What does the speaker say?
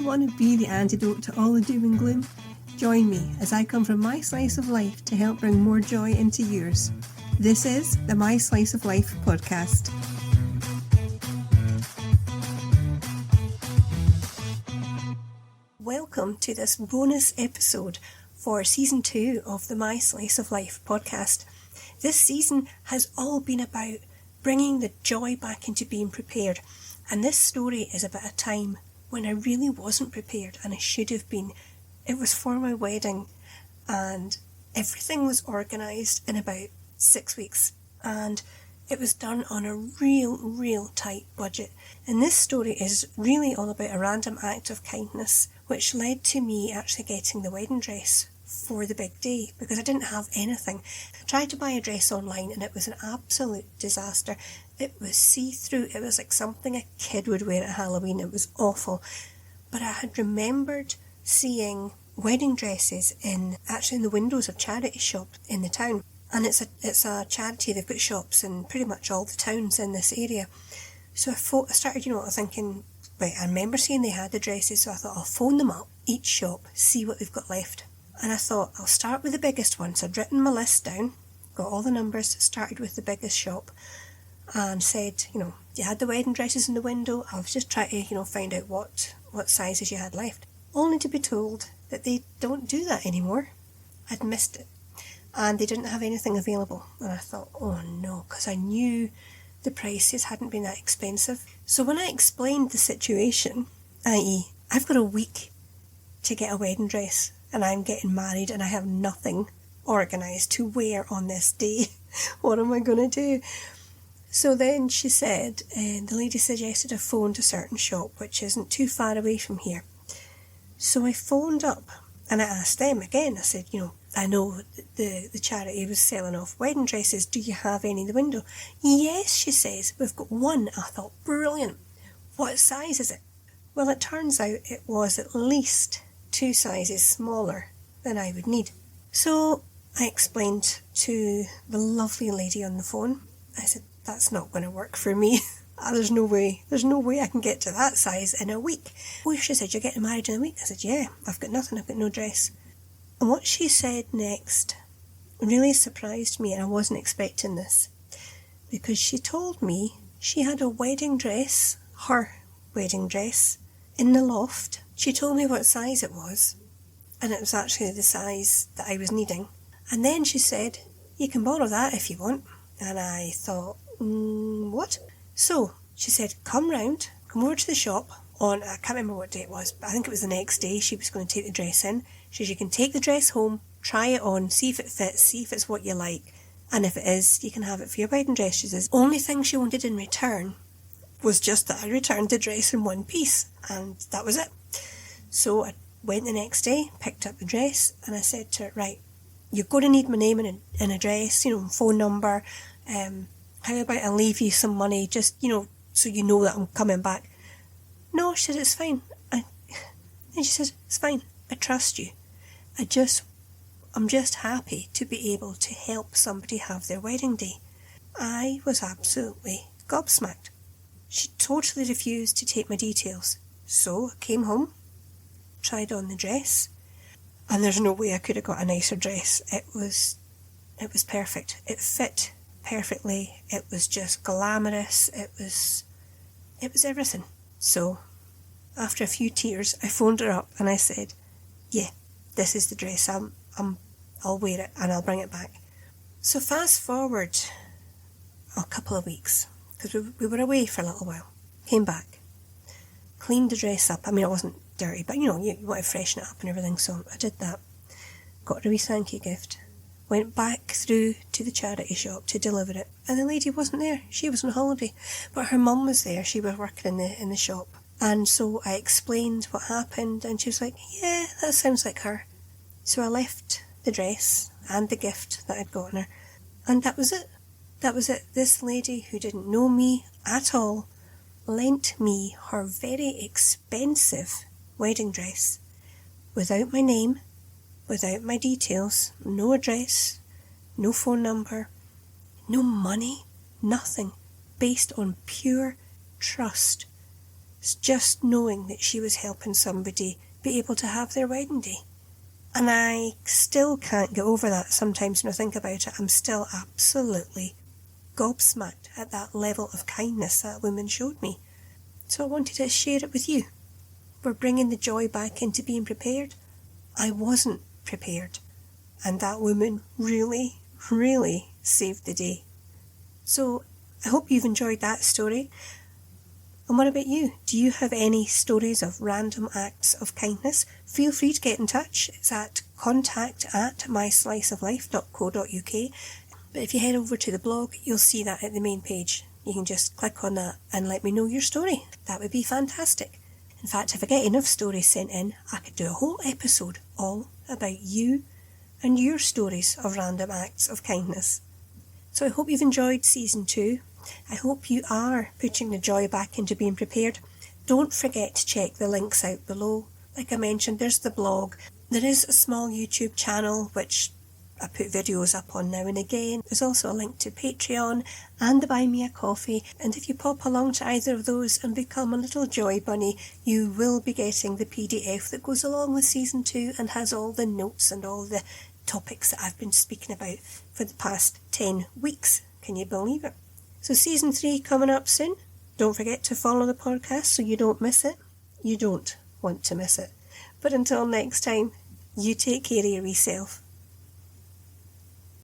you want to be the antidote to all the doom and gloom? Join me as I come from my slice of life to help bring more joy into yours. This is the My Slice of Life podcast. Welcome to this bonus episode for season 2 of the My Slice of Life podcast. This season has all been about bringing the joy back into being prepared. And this story is about a time when I really wasn't prepared and I should have been. It was for my wedding and everything was organised in about 6 weeks. And it was done on a real tight budget. And this story is really all about a random act of kindness which led to me actually getting the wedding dress for the big day because I didn't have anything. I tried to buy a dress online and it was an absolute disaster. It was see-through. It was like something a kid would wear at Halloween. It was awful. But I had remembered seeing wedding dresses in the windows of charity shops in the town. And it's a charity. They've got shops in pretty much all the towns in this area. So I started, thinking, right, I remember seeing they had the dresses, so I thought I'll phone them up, each shop, see what they've got left. And I thought I'll start with the biggest one. So I'd written my list down, got all the numbers, started with the biggest shop and said, you had the wedding dresses in the window. I was just trying to, find out what sizes you had left. Only to be told that they don't do that anymore. I'd missed it. And they didn't have anything available. And I thought, oh no, because I knew the prices hadn't been that expensive. So when I explained the situation, i.e. I've got a week to get a wedding dress and I'm getting married and I have nothing organised to wear on this day, what am I going to do? So then she said, the lady suggested I phone to a certain shop which isn't too far away from here. So I phoned up and I asked them again. I said, I know the charity was selling off wedding dresses. Do you have any in the window? Yes, she says, we've got one. I thought, brilliant. What size is it? Well, it turns out it was at least 2 sizes smaller than I would need. So I explained to the lovely lady on the phone. I said, that's not going to work for me. There's no way I can get to that size in a week. Oh, she said, you're getting married in a week? I said, yeah, I've got nothing, I've got no dress. And what she said next really surprised me, and I wasn't expecting this, because she told me she had a wedding dress, her wedding dress, in the loft. She told me what size it was, and it was actually the size that I was needing. And then she said, you can borrow that if you want. And I thought, what? So she said, come over to the shop on, I can't remember what day it was, but I think it was the next day. She was going to take the dress in. She said, you can take the dress home, try it on, see if it fits, see if it's what you like. And if it is, you can have it for your wedding dress. She says, only thing she wanted in return was just that I returned the dress in one piece. And that was it. So I went the next day, picked up the dress, and I said to her, right, you're going to need my name and address, phone number. How about I leave you some money, just, so you know that I'm coming back. No, she said, it's fine. And she said, it's fine. I trust you. I'm just happy to be able to help somebody have their wedding day. I was absolutely gobsmacked. She totally refused to take my details. So I came home, tried on the dress, and there's no way I could have got a nicer dress. It was perfect. It fit perfectly. It was just glamorous. It was everything. So after a few tears, I phoned her up and I said, yeah, this is the dress. I'll wear it and I'll bring it back. So fast forward a couple of weeks, because we were away for a little while. Came back, cleaned the dress up. I mean, it wasn't dirty, but you want to freshen it up and everything. So I did that. Got a wee thank you gift. Went back through to the charity shop to deliver it, and the lady wasn't there. She was on holiday, but her mum was there. She was working in the shop, and so I explained what happened, and she was like, "Yeah, that sounds like her." So I left the dress and the gift that I'd gotten her, and that was it. That was it. This lady who didn't know me at all lent me her very expensive wedding dress without my name, without my details, no address, no phone number, no money, nothing, based on pure trust. just knowing that she was helping somebody be able to have their wedding day. And I still can't get over that sometimes when I think about it. I'm still absolutely gobsmacked at that level of kindness that woman showed me. So I wanted to share it with you. We're bringing the joy back into being prepared. I wasn't prepared. And that woman really, really saved the day. So I hope you've enjoyed that story. And what about you? Do you have any stories of random acts of kindness? Feel free to get in touch. It's at contact@mysliceoflife.co.uk. But if you head over to the blog, you'll see that at the main page. You can just click on that and let me know your story. That would be fantastic. In fact, if I get enough stories sent in, I could do a whole episode all about you and your stories of random acts of kindness. So I hope you've enjoyed season 2. I hope you are putting the joy back into being prepared. Don't forget to check the links out below. Like I mentioned, there's the blog. There is a small YouTube channel which I put videos up on now and again. There's also a link to Patreon and the Buy Me a Coffee. And if you pop along to either of those and become a little Joy Bunny, you will be getting the PDF that goes along with season 2 and has all the notes and all the topics that I've been speaking about for the past 10 weeks. Can you believe it? So season 3 coming up soon. Don't forget to follow the podcast so you don't miss it. You don't want to miss it. But until next time, you take care of yourself.